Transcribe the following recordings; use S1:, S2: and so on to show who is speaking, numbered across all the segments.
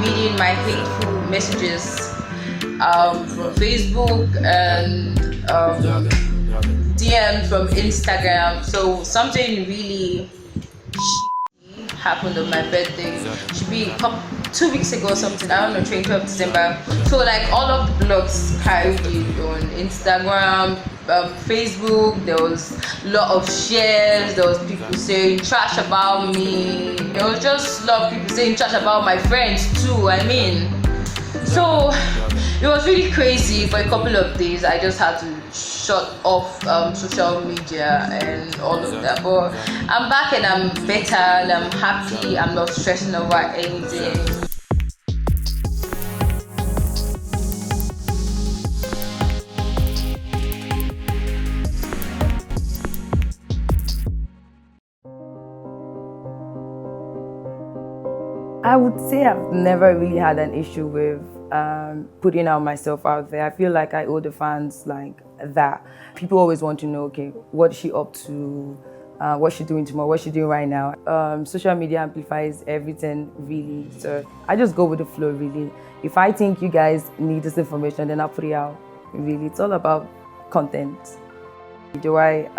S1: reading my hateful messages from Facebook and DM from Instagram. So something really happened on my birthday. Should be 2 weeks ago or something. I don't know, 20th of December. So like all of the blogs carried it on Instagram, Facebook. There was a lot of shares. There was people saying trash about me. There was just a lot of people saying trash about my friends too. I mean, so it was really crazy. For a couple of days I just had to shut off social media and all of that, but I'm back and I'm better and I'm happy. I'm not stressing over anything. I would say I've never really had an issue with putting out myself out there. I feel like I owe the fans like that. People always want to know, okay, what is she up to? What's she doing tomorrow? What's she doing right now? Social media amplifies everything, really. So I just go with the flow, really. If I think you guys need this information, then I'll put it out. Really, it's all about content. Do I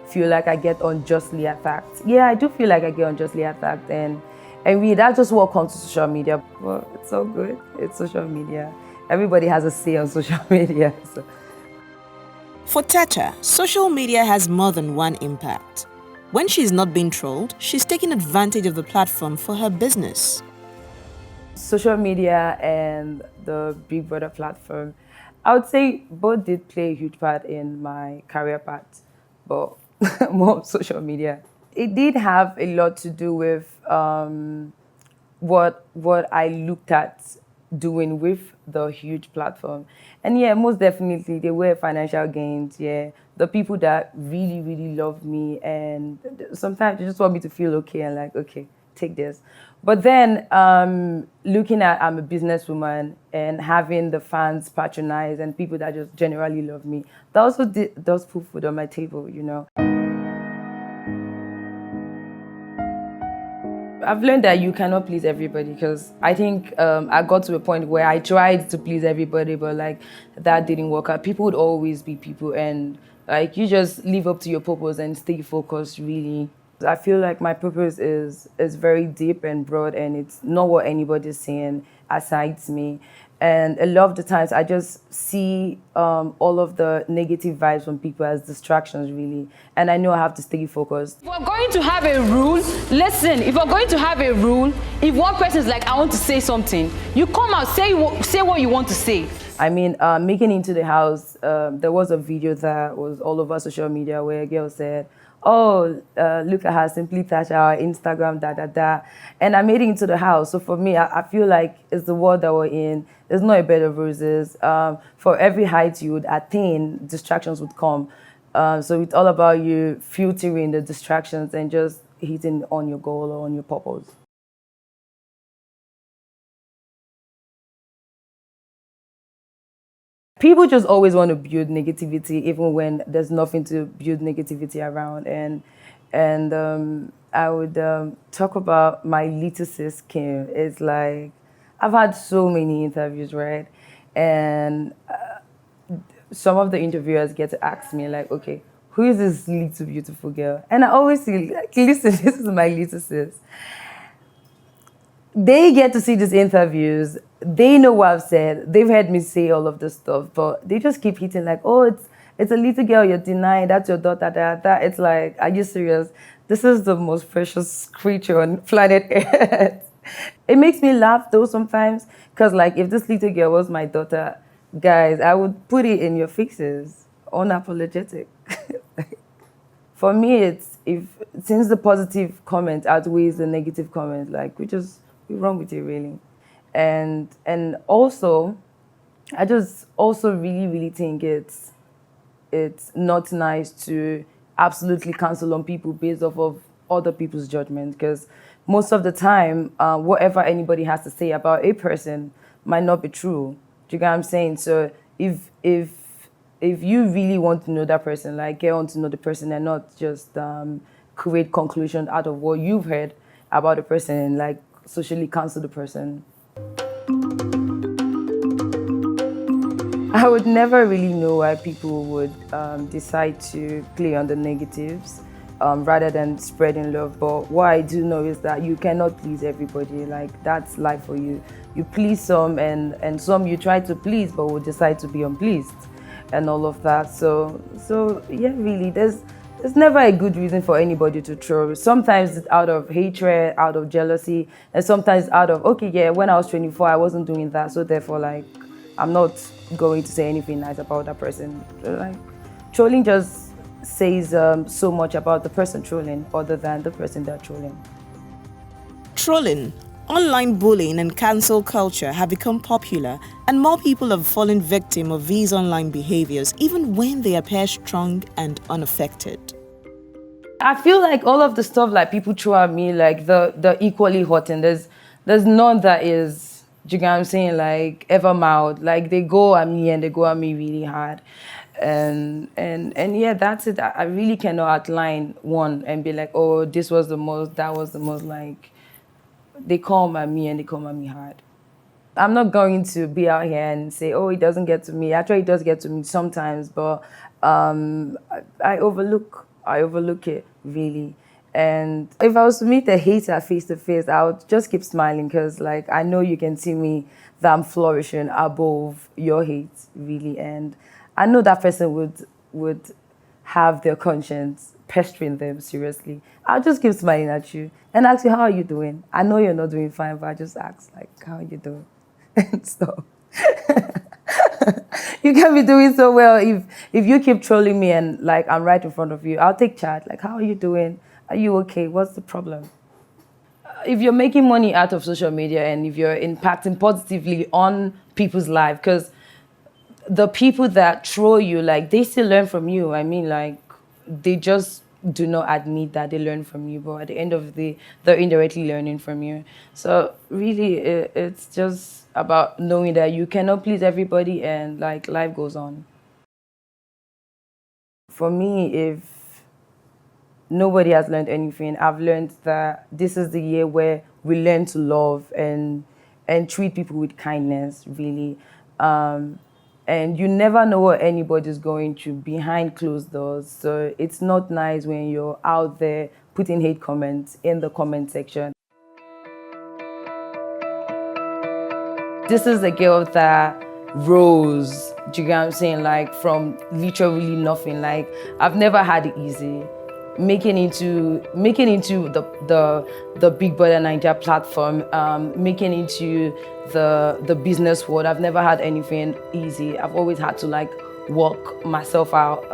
S1: feel like I get unjustly attacked? Yeah, I do feel like I get unjustly attacked, and really, that's just what comes to social media. Well, it's so good. It's social media. Everybody has a say on social media. So.
S2: For Techa, social media has more than one impact. When she's not being trolled, she's taking advantage of the platform for her business.
S1: Social media and the Big Brother platform, I would say both did play a huge part in my career path, but more social media. It did have a lot to do with what I looked at doing with the huge platform. And yeah, most definitely there were financial gains. Yeah, the people that really, really love me, and sometimes they just want me to feel okay and like, okay, take this. But then looking at I'm a businesswoman and having the fans patronize and people that just generally love me, that also does put food on my table, you know. I've learned that you cannot please everybody, because I think I got to a point where I tried to please everybody, but like that didn't work out. People would always be people, and like you just live up to your purpose and stay focused, really. I feel like my purpose is very deep and broad, and it's not what anybody's saying aside me. And a lot of the times I just see all of the negative vibes from people as distractions, really. And I know I have to stay focused.
S3: If we're going to have a rule, listen, if we're going to have a rule, if one person is like, I want to say something, you come out, say what you want to say.
S1: I mean, making it into the house, there was a video that was all over social media where a girl said, oh, look at her, Simply Tasha, our Instagram, da. And I made it into the house. So for me, I feel like it's the world that we're in. There's not a bed of roses. For every height you would attain, distractions would come. So it's all about you filtering the distractions and just hitting on your goal or on your purpose. People just always want to build negativity, even when there's nothing to build negativity around. And I would talk about my little sis, Kim. It's like, I've had so many interviews, right? And some of the interviewers get to ask me, like, okay, who is this little beautiful girl? And I always say, like, listen, this is my little sis. They get to see these interviews. They know what I've said. They've heard me say all of this stuff, but they just keep hitting like, oh, it's a little girl you're denying. That's your daughter. That. It's like, are you serious? This is the most precious creature on planet Earth. It makes me laugh though sometimes, because like if this little girl was my daughter, guys, I would put it in your faces, unapologetic. For me, it's since the positive comment outweighs the negative comment, like we run with it, really. And also, I just also really, really think it's not nice to absolutely cancel on people based off of other people's judgment, because most of the time, whatever anybody has to say about a person might not be true. Do you get what I'm saying? So if you really want to know that person, like get on to know the person and not just create conclusions out of what you've heard about the person and like socially cancel the person. I would never really know why people would decide to play on the negatives rather than spreading love. But what I do know is that you cannot please everybody. Like, that's life for you. You please some, and some you try to please, but will decide to be unpleased, and all of that. So yeah, really, there's never a good reason for anybody to troll. Sometimes it's out of hatred, out of jealousy, and sometimes out of, okay, yeah, when I was 24, I wasn't doing that, so therefore, like, I'm not going to say anything nice about that person. So, like, trolling just says so much about the person trolling other than the person they're trolling.
S2: Trolling, online bullying, and cancel culture have become popular, and more people have fallen victim of these online behaviors, even when they appear strong and unaffected.
S1: I feel like all of the stuff like people throw at me, like the equally hot, and there's none that is, do you get what I'm saying, like ever mild. Like, they go at me and they go at me really hard. And yeah, that's it. I really cannot outline one and be like, oh, this was the most, that was the most. Like, they come at me and they come at me hard. I'm not going to be out here and say, oh, it doesn't get to me. Actually, it does get to me sometimes, but I overlook it, really. And if I was to meet a hater face to face, I would just keep smiling, because, like, I know you can see me that I'm flourishing above your hate, really. And I know that person would have their conscience pestering them, seriously. I'll just keep smiling at you and ask you, how are you doing? I know you're not doing fine, but I just ask, like, how are you doing? And so you can be doing so well if you keep trolling me and, like, I'm right in front of you. I'll take chat, like, how are you doing? Are you okay? What's the problem? If you're making money out of social media and if you're impacting positively on people's life, because the people that troll you, like, they still learn from you. I mean, like, they just do not admit that they learn from you, but at the end of the day, they're indirectly learning from you. So really, it's just about knowing that you cannot please everybody, and, like, life goes on. For me, if nobody has learned anything, I've learned that this is the year where we learn to love and treat people with kindness, really. And you never know what anybody's going through behind closed doors. So it's not nice when you're out there putting hate comments in the comment section. This is a girl that rose, do you get what I'm saying? Like, from literally nothing. Like, I've never had it easy. Making into the Big Brother Naija platform, making into the business world. I've never had anything easy. I've always had to, like, work myself out.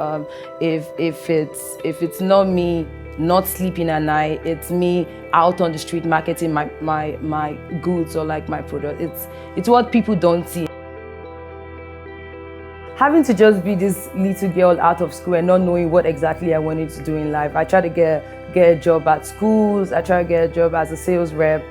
S1: If it's not me not sleeping at night, it's me out on the street marketing my goods or, like, my product. It's what people don't see. Having to just be this little girl out of school and not knowing what exactly I wanted to do in life. I tried to get a job at schools. I tried to get a job as a sales rep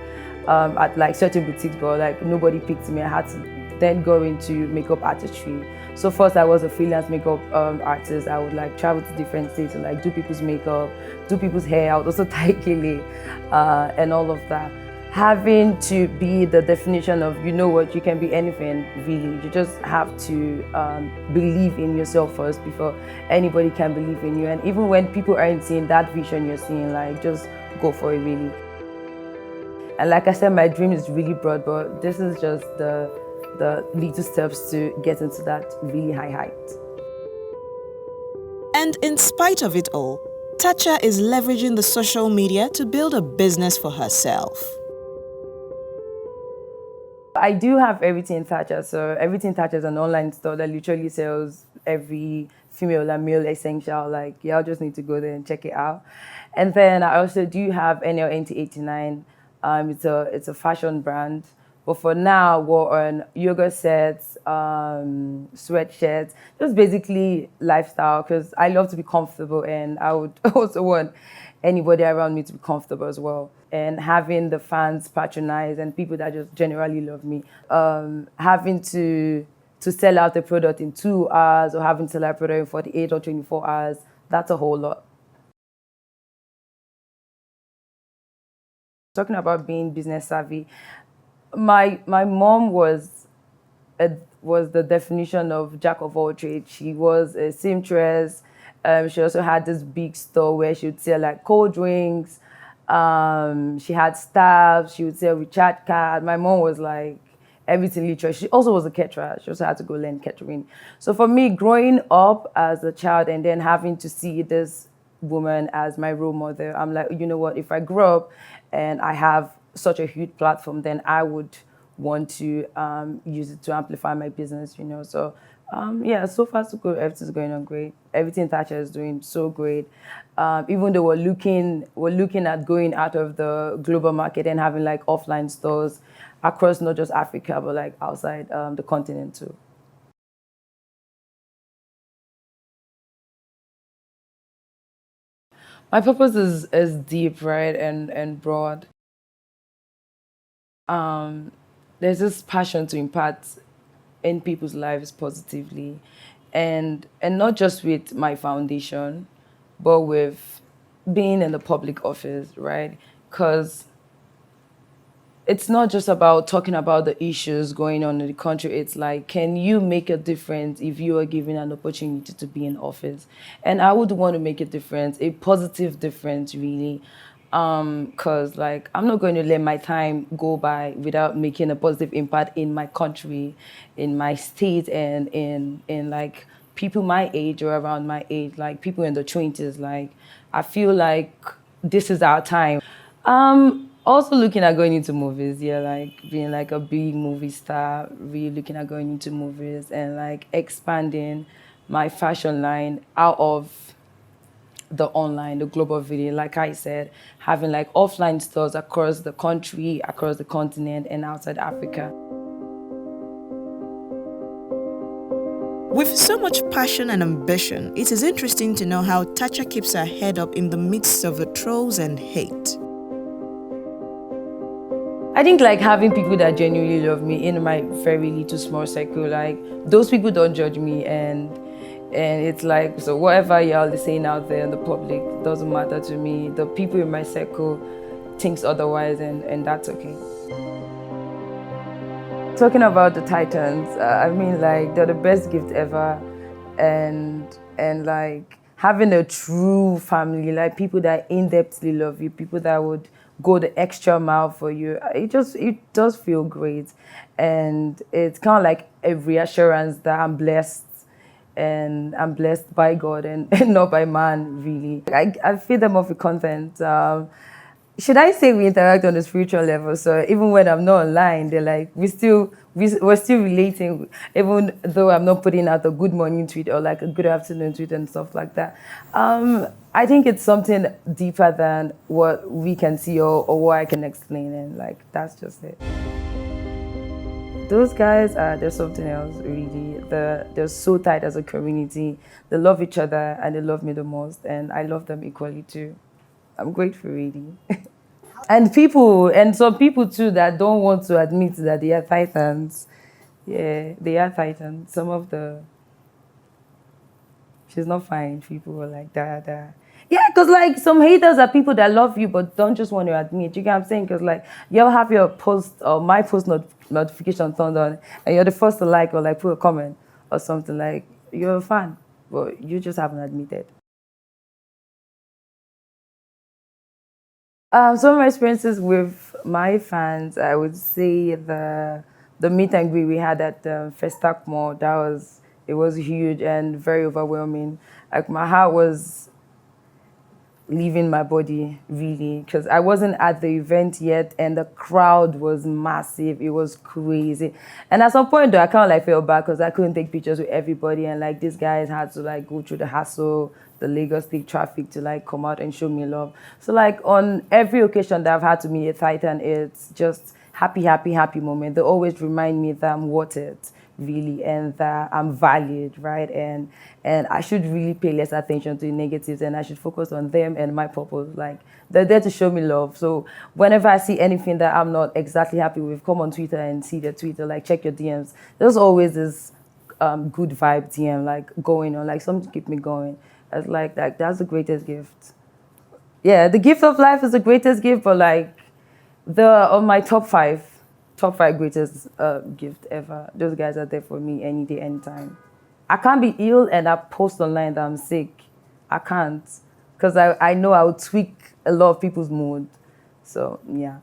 S1: at, like, certain boutiques, but, like, nobody picked me. I had to then go into makeup artistry. So first I was a freelance makeup artist. I would, like, travel to different states and, like, do people's makeup, do people's hair. I would also tie kele and all of that. Having to be the definition of, you know what, you can be anything, really. You just have to believe in yourself first before anybody can believe in you. And even when people aren't seeing that vision you're seeing, like, just go for it, really. And like I said, my dream is really broad, but this is just the little steps to get into that really high height.
S2: And in spite of it all, Tacha is leveraging the social media to build a business for herself.
S1: I do have Everything Tacha. So Everything Tacha is an online store that literally sells every female and male essential. Like, y'all just need to go there and check it out. And then I also do have NLNT89. It's a fashion brand. But for now, we're on yoga sets, sweatshirts, just basically lifestyle, because I love to be comfortable, and I would also want anybody around me to be comfortable as well. And having the fans patronize and people that just generally love me. Having to sell out the product in 2 hours, or having to sell out a product in 48 or 24 hours, that's a whole lot. Talking about being business savvy, my mom was was the definition of jack of all trades. She was a seamstress. She also had this big store where she would sell like cold drinks. She had staff. She would sell recharge card. My mom was like everything literally. She also was a caterer. She also had to go learn catering. So for me, growing up as a child and then having to see this woman as my role model, I'm like, you know what? If I grow up and I have such a huge platform, then I would want to use it to amplify my business, you know. So yeah, so far so good. Everything's going on great. Everything Thatcher is doing so great. Even though we're looking at going out of the global market and having like offline stores across not just Africa but like outside the continent too. My purpose is deep, right, and broad. There's this passion to impact in people's lives positively, and not just with my foundation, but with being in the public office, right? Because it's not just about talking about the issues going on in the country. It's like, can you make a difference if you are given an opportunity to be in office? And I would want to make a difference, a positive difference, really. Because like I'm not going to let my time go by without making a positive impact in my country, in my state, and in like people my age or around my age, like people in the 20s. Like I feel like this is our time. Also looking at going into movies, yeah, like being like a big movie star, really looking at going into movies and like expanding my fashion line out of the online, the global video. Like I said, having like offline stores across the country, across the continent, and outside Africa.
S2: With so much passion and ambition, it is interesting to know how Thatcher keeps her head up in the midst of the trolls and hate.
S1: I think like having people that genuinely love me in my very little small circle, like those people don't judge me, and it's like, so whatever y'all is saying out there in the public doesn't matter to me. The people in my circle thinks otherwise, and that's okay. Talking about the Titans, I mean, like they're the best gift ever, and like having a true family, like people that in-depthly love you, people that would go the extra mile for you. It does feel great, and it's kind of like a reassurance that I'm blessed, and I'm blessed by God and not by man, really. I feed them off with content. Should I say we interact on a spiritual level? So even when I'm not online, they're like, we're still relating, even though I'm not putting out a good morning tweet or like a good afternoon tweet and stuff like that. I think it's something deeper than what we can see or what I can explain, and like that's just it. Those guys, they're something else, really. They're so tight as a community. They love each other and they love me the most, and I love them equally too. I'm grateful, really. And some people too that don't want to admit that they are Titans. Yeah, they are Titans. She's not fine. People were like that. Yeah, because like some haters are people that love you but don't just want to admit. You get what I'm saying? Because like you'll have your post or my post notification turned on, and you're the first to like or like put a comment or something, like you're a fan, but you just haven't admitted. Some of my experiences with my fans, I would say the meet and greet we had at Festac Mall. It was huge and very overwhelming. Like my heart was leaving my body, really, because I wasn't at the event yet and the crowd was massive. It was crazy. And at some point though, I kind of like felt bad because I couldn't take pictures with everybody, and like these guys had to like go through the hassle, the Lagos State traffic to like come out and show me love. So like on every occasion that I've had to meet a Titan, it's just happy moment. They always remind me that I'm worth it, really, and that I'm valued, right? And I should really pay less attention to the negatives, and I should focus on them and my purpose. Like they're there to show me love. So whenever I see anything that I'm not exactly happy with, come on Twitter and see their Twitter, like check your DMs. There's always this good vibe DM like going on, like something to keep me going. It's like that's the greatest gift. Yeah, the gift of life is the greatest gift, but like they're on my top 5 top 5 greatest gift ever. Those guys are there for me any day, anytime. I can't be ill and I post online that I'm sick. I can't, because I know I would tweak a lot of people's mood. So yeah.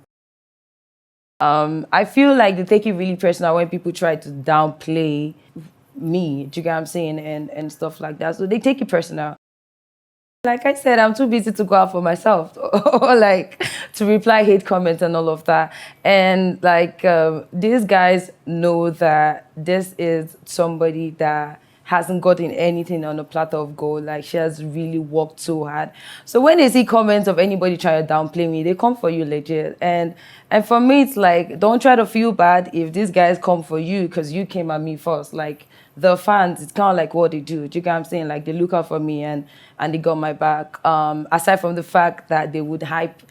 S1: I feel like they take it really personal when people try to downplay me, do you get what I'm saying, and stuff like that. So they take it personal. Like I said, I'm too busy to go out for myself or like to reply hate comments and all of that. And like these guys know that this is somebody that hasn't gotten anything on a platter of gold. Like she has really worked so hard. So when they see comments of anybody trying to downplay me, they come for you legit. And for me, it's like, don't try to feel bad if these guys come for you because you came at me first. Like the fans, it's kind of like what they do. Do you get what I'm saying? Like they look out for me and they got my back. Aside from the fact that they would hype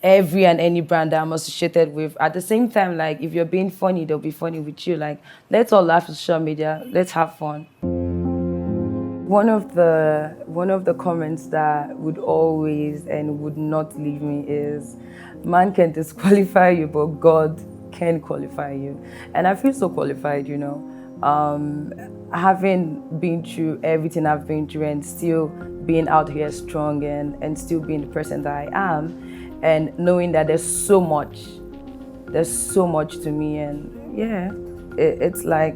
S1: every and any brand that I'm associated with. At the same time, like if you're being funny, they'll be funny with you. Like let's all laugh on social media. Let's have fun. One of the comments that would always and would not leave me is, man can disqualify you, but God can qualify you. And I feel so qualified, you know. Having been through everything I've been through and still being out here strong and still being the person that I am, and knowing that there's so much to me, and yeah, it's like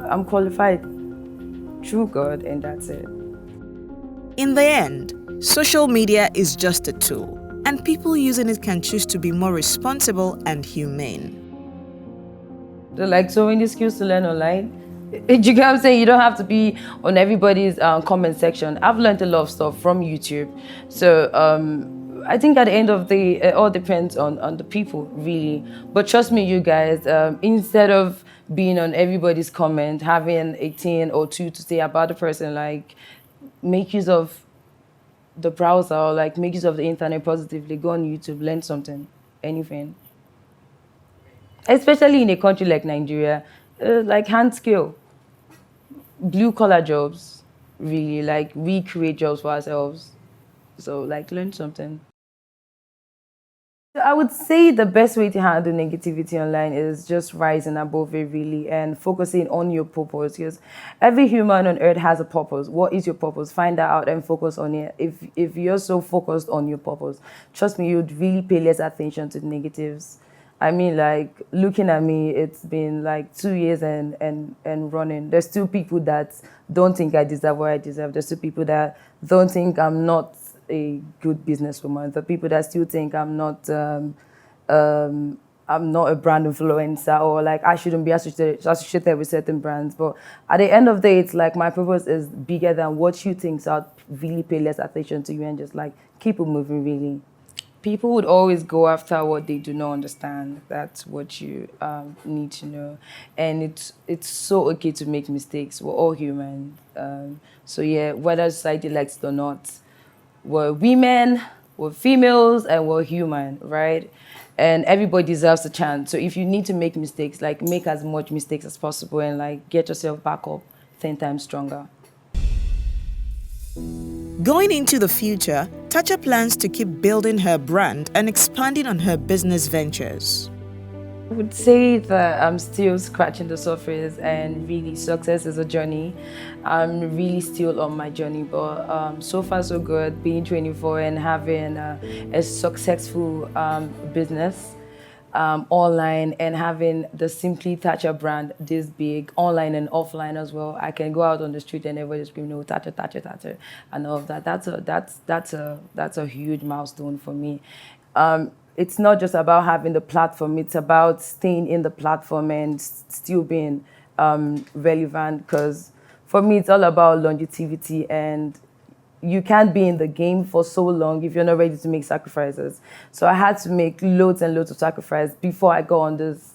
S1: I'm qualified through God, and that's it.
S2: In the end, social media is just a tool, and people using it can choose to be more responsible and humane.
S1: There are like so many skills to learn online. You get what I'm saying? You don't have to be on everybody's comment section. I've learned a lot of stuff from YouTube. So I think at the end of the day, it all depends on the people, really. But trust me, you guys, instead of being on everybody's comment, having a thing or two to say about the person, like make use of the browser or like make use of the internet positively. Go on YouTube, learn something, anything. Especially in a country like Nigeria, like hand skill, blue collar jobs, really, like we create jobs for ourselves. So like learn something. I would say the best way to handle negativity online is just rising above it, really, and focusing on your purpose. Because every human on earth has a purpose. What is your purpose? Find that out and focus on it. If you're so focused on your purpose, trust me, you'd really pay less attention to the negatives. I mean, like, looking at me, it's been like 2 years and running. There's still people that don't think I deserve what I deserve. There's still people that don't think I'm not a good businesswoman. The people that still think I'm not a brand influencer, or like I shouldn't be associated with certain brands. But at the end of the day, it's like my purpose is bigger than what you think. So I'll really pay less attention to you and just like keep it moving, really. People would always go after what they do not understand. That's what you need to know. And it's so okay to make mistakes. We're all human. So yeah, whether society likes it or not, we're women, we're females, and we're human, right? And everybody deserves a chance. So if you need to make mistakes, like make as much mistakes as possible and like get yourself back up 10 times stronger.
S2: Going into the future, Tacha plans to keep building her brand and expanding on her business ventures.
S1: I would say that I'm still scratching the surface, and really success is a journey. I'm really still on my journey, but so far so good, being 24 and having a successful business online, and having the Simply Tacha brand this big, online and offline as well. I can go out on the street and everybody scream, no, Tacha, Tacha, Tacha, and all of that. That's a huge milestone for me. It's not just about having the platform, it's about staying in the platform and still being relevant, because for me, it's all about longevity, and you can't be in the game for so long if you're not ready to make sacrifices. So I had to make loads and loads of sacrifices before I go on this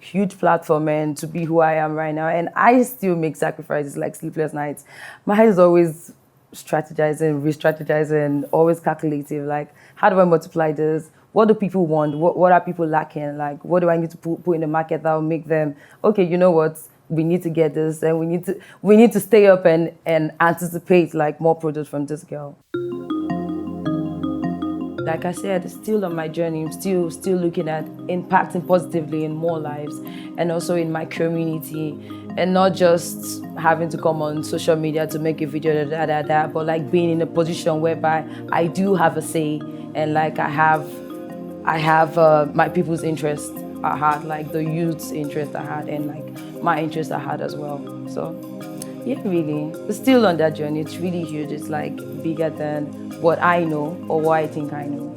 S1: huge platform and to be who I am right now. And I still make sacrifices, like sleepless nights. My head is always strategizing, re-strategizing, always calculative. Like, how do I multiply this? What do people want? What are people lacking? Like, what do I need to put in the market that will make them, okay, you know what? We need to get this, and we need to stay up and anticipate like more products from this girl. like I said, still on my journey. I'm still looking at impacting positively in more lives, and also in my community, and not just having to come on social media to make a video, but like being in a position whereby I do have a say, and like I have my people's interest at heart, like the youth's interest at heart, and like my interest at heart as well. So yeah, really, we're still on that journey. It's really huge. It's like bigger than what I know or what I think I know.